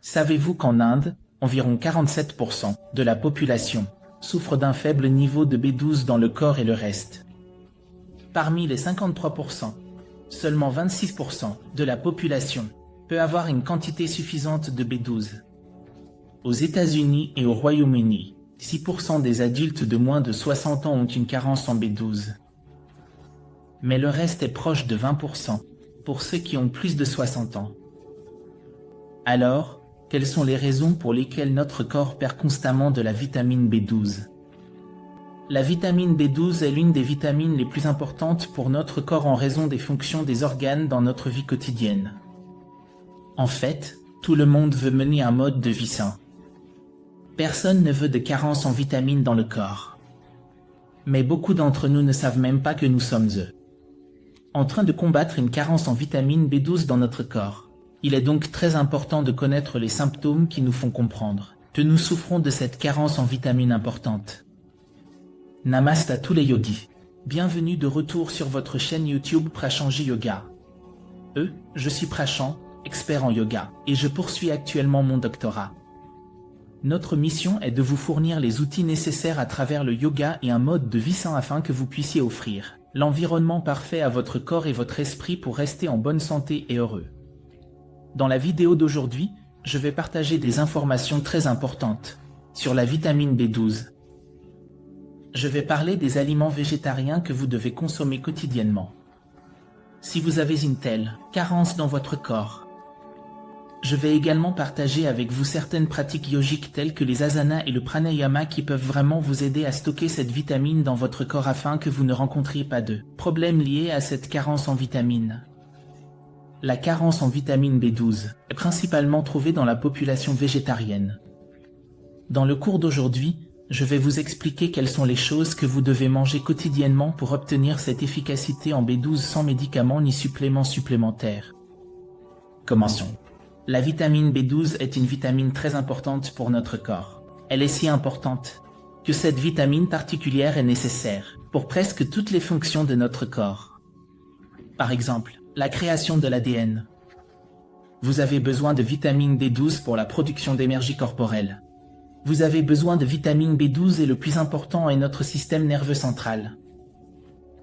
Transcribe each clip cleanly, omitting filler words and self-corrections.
Savez-vous qu'en Inde, environ 47% de la population souffre d'un faible niveau de B12 dans le corps et le reste? Parmi les 53%, seulement 26% de la population peut avoir une quantité suffisante de B12. Aux États-Unis et au Royaume-Uni, 6% des adultes de moins de 60 ans ont une carence en B12. Mais le reste est proche de 20% pour ceux qui ont plus de 60 ans. Alors, quelles sont les raisons pour lesquelles notre corps perd constamment de la vitamine B12? La vitamine B12 est l'une des vitamines les plus importantes pour notre corps en raison des fonctions des organes dans notre vie quotidienne. En fait, tout le monde veut mener un mode de vie sain. Personne ne veut de carence en vitamines dans le corps. Mais beaucoup d'entre nous ne savent même pas que nous sommes en train de combattre une carence en vitamine B12 dans notre corps. Il est donc très important de connaître les symptômes qui nous font comprendre que nous souffrons de cette carence en vitamine importante. Namaste à tous les yogis. Bienvenue de retour sur votre chaîne YouTube Prachanji Yoga. Je suis Prachand, expert en yoga, et je poursuis actuellement mon doctorat. Notre mission est de vous fournir les outils nécessaires à travers le yoga et un mode de vie sain afin que vous puissiez offrir l'environnement parfait à votre corps et votre esprit pour rester en bonne santé et heureux. Dans la vidéo d'aujourd'hui, je vais partager des informations très importantes sur la vitamine B12. Je vais parler des aliments végétariens que vous devez consommer quotidiennement. Si vous avez une telle carence dans votre corps, je vais également partager avec vous certaines pratiques yogiques telles que les asanas et le pranayama qui peuvent vraiment vous aider à stocker cette vitamine dans votre corps afin que vous ne rencontriez pas de problèmes liés à cette carence en vitamine. La carence en vitamine B12 est principalement trouvée dans la population végétarienne. Dans le cours d'aujourd'hui, je vais vous expliquer quelles sont les choses que vous devez manger quotidiennement pour obtenir cette efficacité en B12 sans médicaments ni suppléments supplémentaires. Commençons. La vitamine B12 est une vitamine très importante pour notre corps. Elle est si importante que cette vitamine particulière est nécessaire pour presque toutes les fonctions de notre corps. Par exemple, la création de l'ADN. Vous avez besoin de vitamine B12 pour la production d'énergie corporelle. Vous avez besoin de vitamine B12 et le plus important est notre système nerveux central.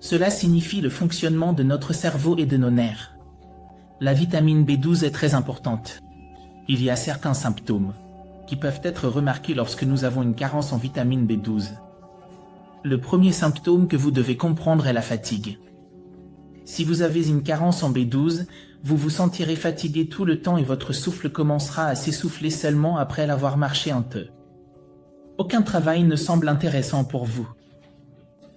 Cela signifie le fonctionnement de notre cerveau et de nos nerfs. La vitamine B12 est très importante. Il y a certains symptômes qui peuvent être remarqués lorsque nous avons une carence en vitamine B12. Le premier symptôme que vous devez comprendre est la fatigue. Si vous avez une carence en B12, vous vous sentirez fatigué tout le temps et votre souffle commencera à s'essouffler seulement après l'avoir marché un peu. Aucun travail ne semble intéressant pour vous.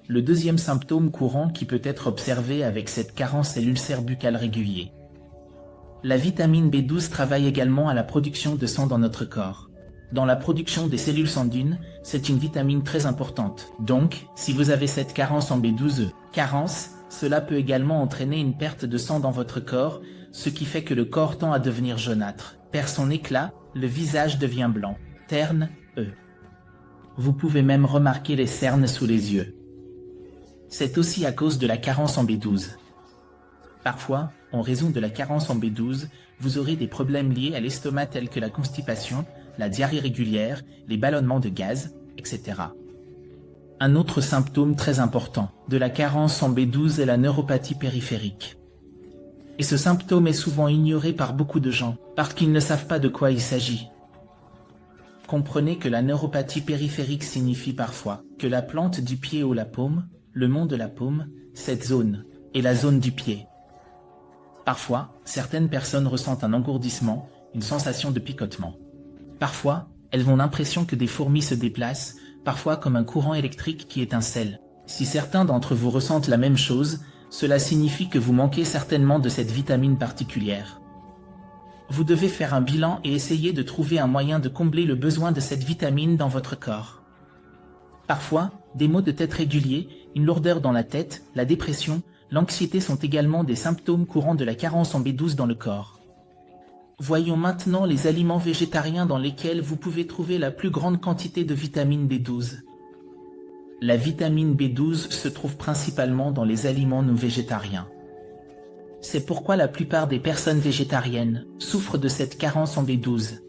Le deuxième symptôme courant qui peut être observé avec cette carence est l'ulcère buccal régulier. La vitamine B12 travaille également à la production de sang dans notre corps. Dans la production des cellules sanguines, c'est une vitamine très importante. Donc, si vous avez cette carence en B12, cela peut également entraîner une perte de sang dans votre corps, ce qui fait que le corps tend à devenir jaunâtre, perd son éclat, le visage devient blanc, terne, Vous pouvez même remarquer les cernes sous les yeux. C'est aussi à cause de la carence en B12. Parfois, en raison de la carence en B12, vous aurez des problèmes liés à l'estomac tels que la constipation, la diarrhée régulière, les ballonnements de gaz, etc. Un autre symptôme très important de la carence en B12 est la neuropathie périphérique. Et ce symptôme est souvent ignoré par beaucoup de gens, parce qu'ils ne savent pas de quoi il s'agit. Comprenez que la neuropathie périphérique signifie parfois que la plante du pied ou la paume, le mont de la paume, cette zone, est la zone du pied. Parfois, certaines personnes ressentent un engourdissement, une sensation de picotement. Parfois, elles ont l'impression que des fourmis se déplacent, parfois comme un courant électrique qui étincelle. Si certains d'entre vous ressentent la même chose, cela signifie que vous manquez certainement de cette vitamine particulière. Vous devez faire un bilan et essayer de trouver un moyen de combler le besoin de cette vitamine dans votre corps. Parfois, des maux de tête réguliers, une lourdeur dans la tête, la dépression, l'anxiété sont également des symptômes courants de la carence en B12 dans le corps. Voyons maintenant les aliments végétariens dans lesquels vous pouvez trouver la plus grande quantité de vitamine B12. La vitamine B12 se trouve principalement dans les aliments non végétariens. C'est pourquoi la plupart des personnes végétariennes souffrent de cette carence en B12.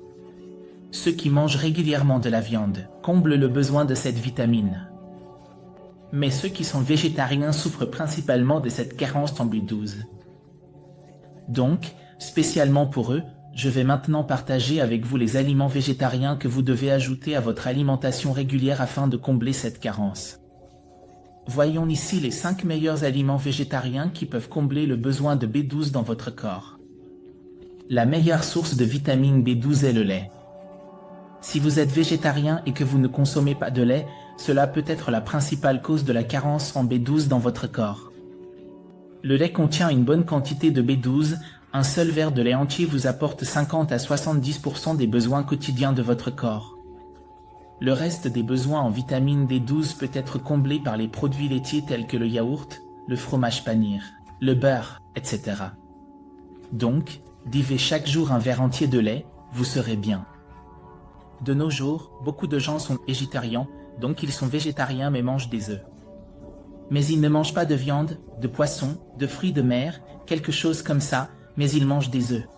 Ceux qui mangent régulièrement de la viande comblent le besoin de cette vitamine. Mais ceux qui sont végétariens souffrent principalement de cette carence en B12. Donc, spécialement pour eux, je vais maintenant partager avec vous les aliments végétariens que vous devez ajouter à votre alimentation régulière afin de combler cette carence. Voyons ici les 5 meilleurs aliments végétariens qui peuvent combler le besoin de B12 dans votre corps. La meilleure source de vitamine B12 est le lait. Si vous êtes végétarien et que vous ne consommez pas de lait, cela peut être la principale cause de la carence en B12 dans votre corps. Le lait contient une bonne quantité de B12, un seul verre de lait entier vous apporte 50 à 70% des besoins quotidiens de votre corps. Le reste des besoins en vitamine B12 peut être comblé par les produits laitiers tels que le yaourt, le fromage panir, le beurre, etc. Donc, buvez chaque jour un verre entier de lait, vous serez bien. De nos jours, beaucoup de gens sont végétariens, donc ils sont végétariens mais mangent des œufs. Mais ils ne mangent pas de viande, de poisson, de fruits de mer, quelque chose comme ça, mais ils mangent des œufs.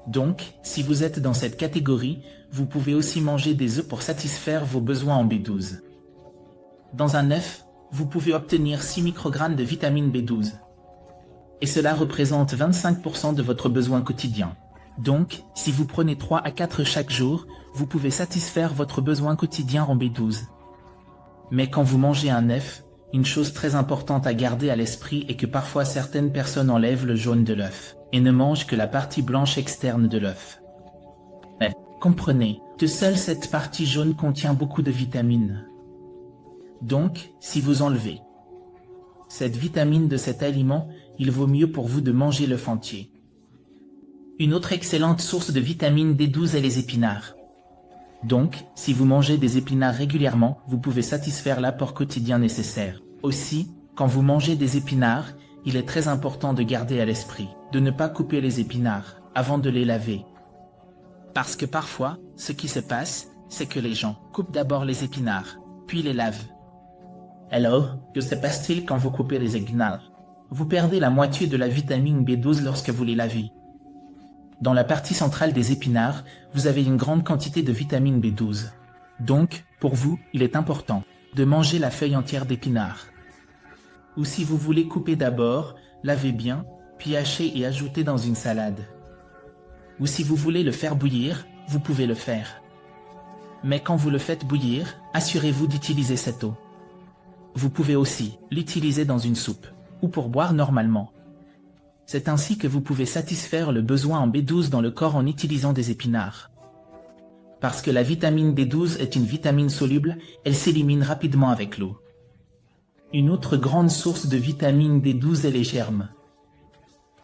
Donc, si vous êtes dans cette catégorie, vous pouvez aussi manger des œufs pour satisfaire vos besoins en B12. Dans un œuf, vous pouvez obtenir 6 microgrammes de vitamine B12. Et cela représente 25% de votre besoin quotidien. Donc, si vous prenez 3 à 4 chaque jour, vous pouvez satisfaire votre besoin quotidien en B12. Mais quand vous mangez un œuf, une chose très importante à garder à l'esprit est que parfois certaines personnes enlèvent le jaune de l'œuf et ne mangent que la partie blanche externe de l'œuf. Mais, comprenez, que seule cette partie jaune contient beaucoup de vitamines. Donc, si vous enlevez cette vitamine de cet aliment, il vaut mieux pour vous de manger l'œuf entier. Une autre excellente source de vitamine B12 est les épinards. Donc, si vous mangez des épinards régulièrement, vous pouvez satisfaire l'apport quotidien nécessaire. Aussi, quand vous mangez des épinards, il est très important de garder à l'esprit de ne pas couper les épinards avant de les laver. Parce que parfois, ce qui se passe, c'est que les gens coupent d'abord les épinards, puis les lavent. Alors, que se passe-t-il quand vous coupez les épinards? Vous perdez la moitié de la vitamine B12 lorsque vous les lavez. Dans la partie centrale des épinards, vous avez une grande quantité de vitamine B12. Donc, pour vous, il est important de manger la feuille entière d'épinards. Ou si vous voulez couper d'abord, lavez bien, puis hachez et ajoutez dans une salade. Ou si vous voulez le faire bouillir, vous pouvez le faire. Mais quand vous le faites bouillir, assurez-vous d'utiliser cette eau. Vous pouvez aussi l'utiliser dans une soupe, ou pour boire normalement. C'est ainsi que vous pouvez satisfaire le besoin en B12 dans le corps en utilisant des épinards. Parce que la vitamine B12 est une vitamine soluble, elle s'élimine rapidement avec l'eau. Une autre grande source de vitamine B12 est les germes.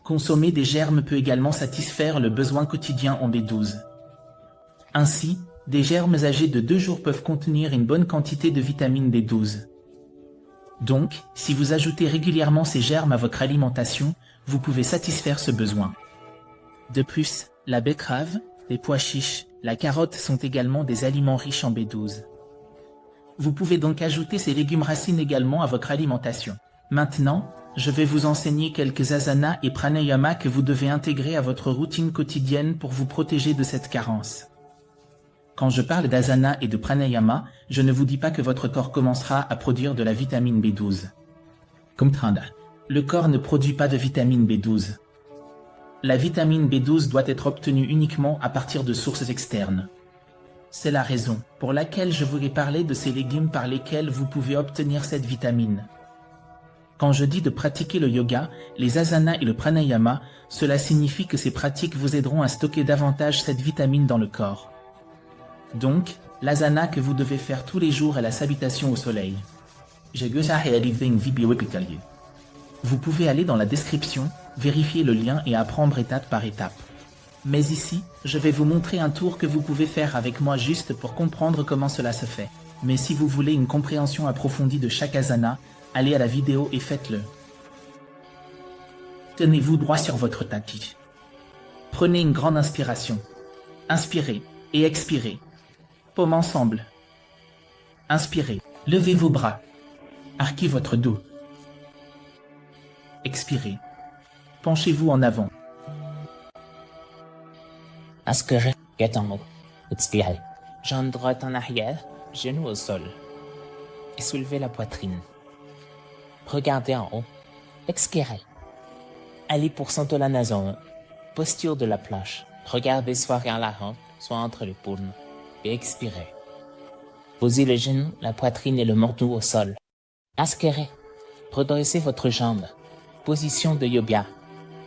Consommer des germes peut également satisfaire le besoin quotidien en B12. Ainsi, des germes âgés de 2 jours peuvent contenir une bonne quantité de vitamine B12. Donc, si vous ajoutez régulièrement ces germes à votre alimentation, vous pouvez satisfaire ce besoin. De plus, la betterave, les pois chiches, la carotte sont également des aliments riches en B12. Vous pouvez donc ajouter ces légumes racines également à votre alimentation. Maintenant, je vais vous enseigner quelques asanas et pranayama que vous devez intégrer à votre routine quotidienne pour vous protéger de cette carence. Quand je parle d'asana et de pranayama, je ne vous dis pas que votre corps commencera à produire de la vitamine B12. Comprendre. Le corps ne produit pas de vitamine B12. La vitamine B12 doit être obtenue uniquement à partir de sources externes. C'est la raison pour laquelle je voulais parler de ces légumes par lesquels vous pouvez obtenir cette vitamine. Quand je dis de pratiquer le yoga, les asanas et le pranayama, cela signifie que ces pratiques vous aideront à stocker davantage cette vitamine dans le corps. Donc, l'asana que vous devez faire tous les jours est la salutation au soleil. Vous pouvez aller dans la description, vérifier le lien et apprendre étape par étape. Mais ici, je vais vous montrer un tour que vous pouvez faire avec moi juste pour comprendre comment cela se fait. Mais si vous voulez une compréhension approfondie de chaque asana, allez à la vidéo et faites-le. Tenez-vous droit sur votre tapis. Prenez une grande inspiration. Inspirez et expirez. Paumes ensemble. Inspirez. Levez vos bras. Arquez votre dos. Expirez. Penchez-vous en avant. Aspirez. Get on. Expirez. Jambe droite en arrière, genou au sol. Et soulevez la poitrine. Regardez en haut. Expirez. Allez pour Santolanazon. Posture de la planche. Regardez soit vers la rampe, soit entre les paumes. Et expirez. Posez les genoux, la poitrine et le menton au sol. Inspirez. Redressez votre jambe. Position de yoga.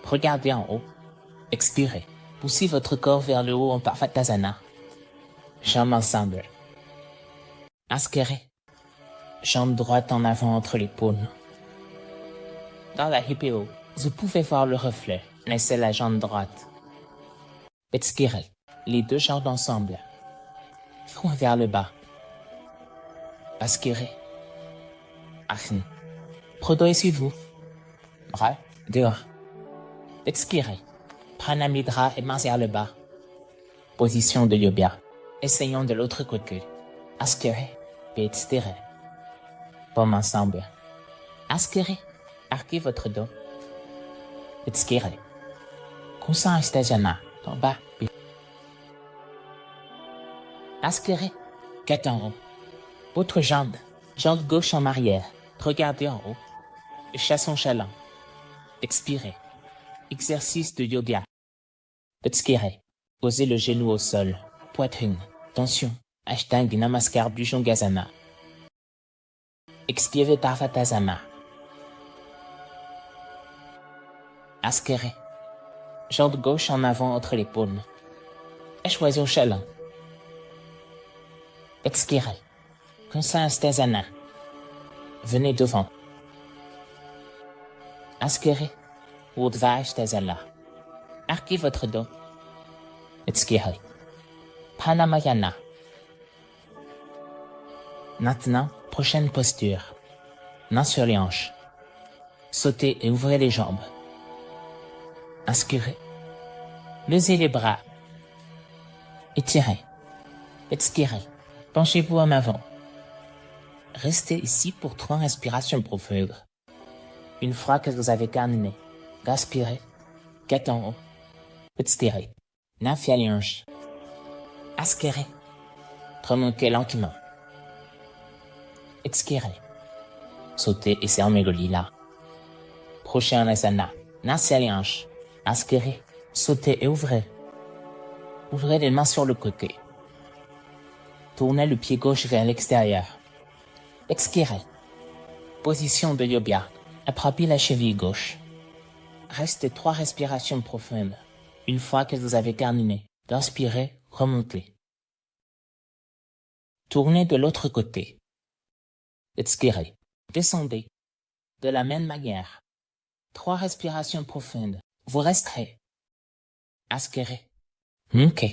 Regardez en haut. Expirez. Poussez votre corps vers le haut en Parvatasana. Jambes ensemble. Inspirez. Jambe droite en avant entre les paumes. Dans la HPO, vous pouvez voir le reflet. Laissez la jambe droite. Expirez. Les deux jambes ensemble. Front vers le bas. Inspirez. Achen. Redressez-vous. Bras dehors. Expirez. Pranamidra et main vers le bas. Position de yoga. Essayons de l'autre côté. Inspirez. Puis expirez. Paumes ensemble. Inspirez. Arquez votre dos. Expirez. Coussin Stajana. En bas. Inspirez. Tête en haut. Votre jambe. Jambe gauche en arrière. Regardez en haut. Chasson chaland. Expirez. Exercice de yoga. Expirez. Posez le genou au sol. Poitrine. Tension. Hashtag Namaskar Bhujangasana. Expirez Parvatasana. Inspirez. Jambe gauche en avant entre les paumes. Choisissez au chaland. Expirez. Coussin Stajana. Venez devant. Inspirez. Urdhva Stajala. Arquez votre dos. Expirez. Pranayama. Maintenant, prochaine posture. Main sur les hanches. Sautez et ouvrez les jambes. Inspirez. Levez les bras. Étirez. Expirez. Penchez-vous en avant. Restez ici pour 3 respirations profondes. Une fois que vous avez terminé, respirez. Tête en haut. Expirez. Neuf vers les hanches. Inspirez. Remontez lentement. Expirez. Sautez et fermez le lilas. Prochain asana. Neuf vers les hanches. Inspirez. Sautez et ouvrez. Ouvrez les mains sur le côté. Tournez le pied gauche vers l'extérieur. Expirez. Position de yoga. Attrapez la cheville gauche. Restez 3 respirations profondes. Une fois que vous avez terminé, inspirez, remontez. Tournez de l'autre côté. Expirez. Descendez. De la même manière. 3 respirations profondes. Vous resterez. Inspirez. Ok.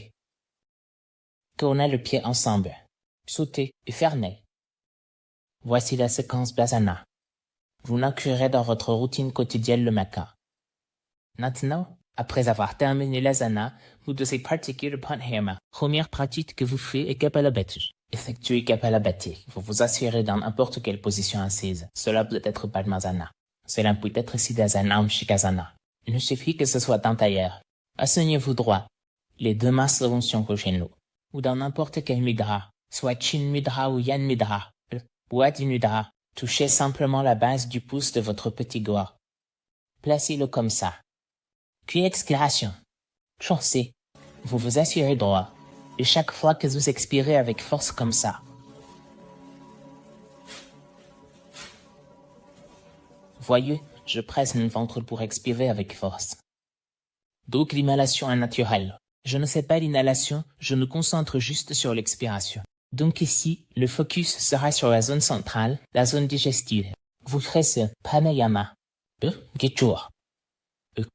Tournez le pied ensemble. Sautez et fermez. Voici la séquence Basana. Vous l'inclurez dans votre routine quotidienne le matin. Maintenant, après avoir terminé l'asana, vous devez pratiquer le pranayama. Première pratique que vous faites est Kapalabhati. Effectuez Kapalabhati. Vous vous assurez dans n'importe quelle position assise. Cela peut être Padmasana. Cela peut être Siddhasana ou Shikasana. Il suffit que ce soit en tailleur. Asseyez-vous droit. Les 2 mains seront sur vos genoux. Ou dans n'importe quel mudra, soit Chin Mudra ou Yan Mudra, ou Adi Mudra. Touchez simplement la base du pouce de votre petit doigt. Placez-le comme ça. Puis expiration. Forcez. Vous vous assurez droit. Et chaque fois que vous expirez avec force comme ça. Voyez, je presse mon ventre pour expirer avec force. Donc l'inhalation est naturelle. Je ne fais pas l'inhalation, je me concentre juste sur l'expiration. Donc ici, le focus sera sur la zone centrale, la zone digestive. Vous ferez ce pranayama. Gechur.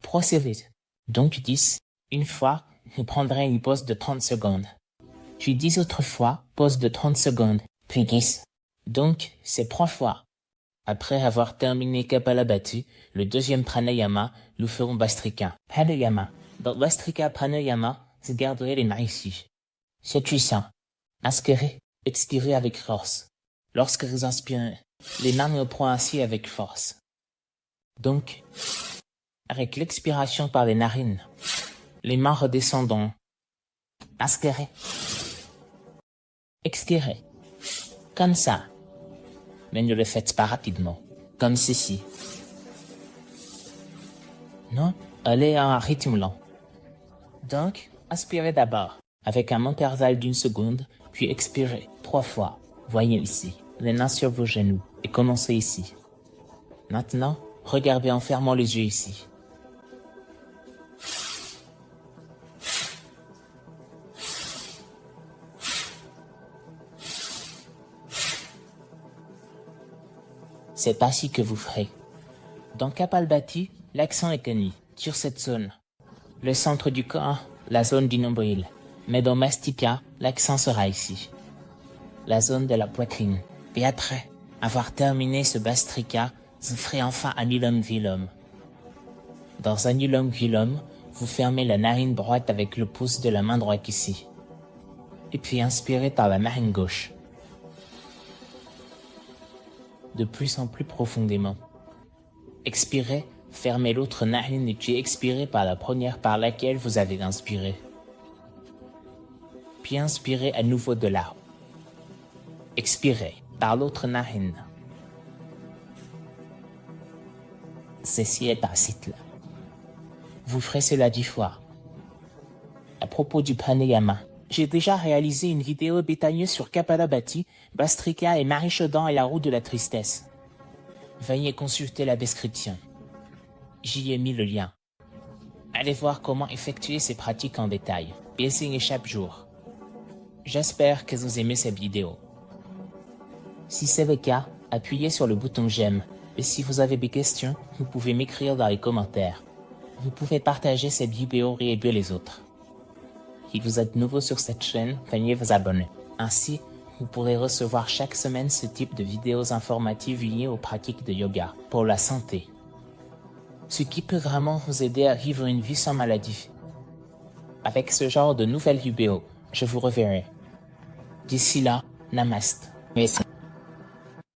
Procédez. Donc 10. Une fois, vous prendrez une pause de 30 secondes. Puis 10 autres fois, pause de 30 secondes. Puis 10. Donc, c'est 3 fois. Après avoir terminé Kapalabhati, le deuxième pranayama, nous ferons Bhastrika. Pranayama. Dans Bhastrika Pranayama, vous garderez les mains ici. C'est puissant. Inspirez, expirez avec force. Lorsque vous inspirez, les mains me prennent ainsi avec force. Donc, avec l'expiration par les narines, les mains redescendront. Inspirez. Expirez. Comme ça. Mais ne le faites pas rapidement. Comme ceci. Non, allez à un rythme lent. Donc, inspirez d'abord, avec un intervalle d'1 seconde, puis expirez 3 fois. Voyez ici, les mains sur vos genoux, et commencez ici. Maintenant, regardez en fermant les yeux ici. C'est ainsi que vous ferez. Dans Kapalbhati, l'accent est connu sur cette zone. Le centre du corps, la zone du nombril. Mais dans Mastika, l'accent sera ici. La zone de la poitrine. Et après avoir terminé ce Bhastrika, vous ferez enfin Anulom Vilom. Dans Anulom Vilom, vous fermez la narine droite avec le pouce de la main droite ici. Et puis inspirez par la narine gauche. De plus en plus profondément. Expirez, fermez l'autre narine et puis expirez par la première par laquelle vous avez inspiré. Puis inspirez à nouveau de là. Expirez par l'autre narine. Ceci est un cycle. Vous ferez cela 10 fois. À propos du pranayama, j'ai déjà réalisé une vidéo détaillée sur Kapalabhati, Bhastrika et Marichodhan et la roue de la tristesse. Veuillez consulter la description. J'y ai mis le lien. Allez voir comment effectuer ces pratiques en détail, et essayez chaque jour. J'espère que vous aimez cette vidéo. Si c'est le cas, appuyez sur le bouton j'aime, et si vous avez des questions, vous pouvez m'écrire dans les commentaires. Vous pouvez partager cette vidéo et aider les autres. Si vous êtes nouveau sur cette chaîne, veuillez vous abonner. Ainsi, vous pourrez recevoir chaque semaine ce type de vidéos informatives liées aux pratiques de yoga pour la santé. Ce qui peut vraiment vous aider à vivre une vie sans maladie. Avec ce genre de nouvelles vidéos, je vous reverrai. D'ici là, namaste. Merci.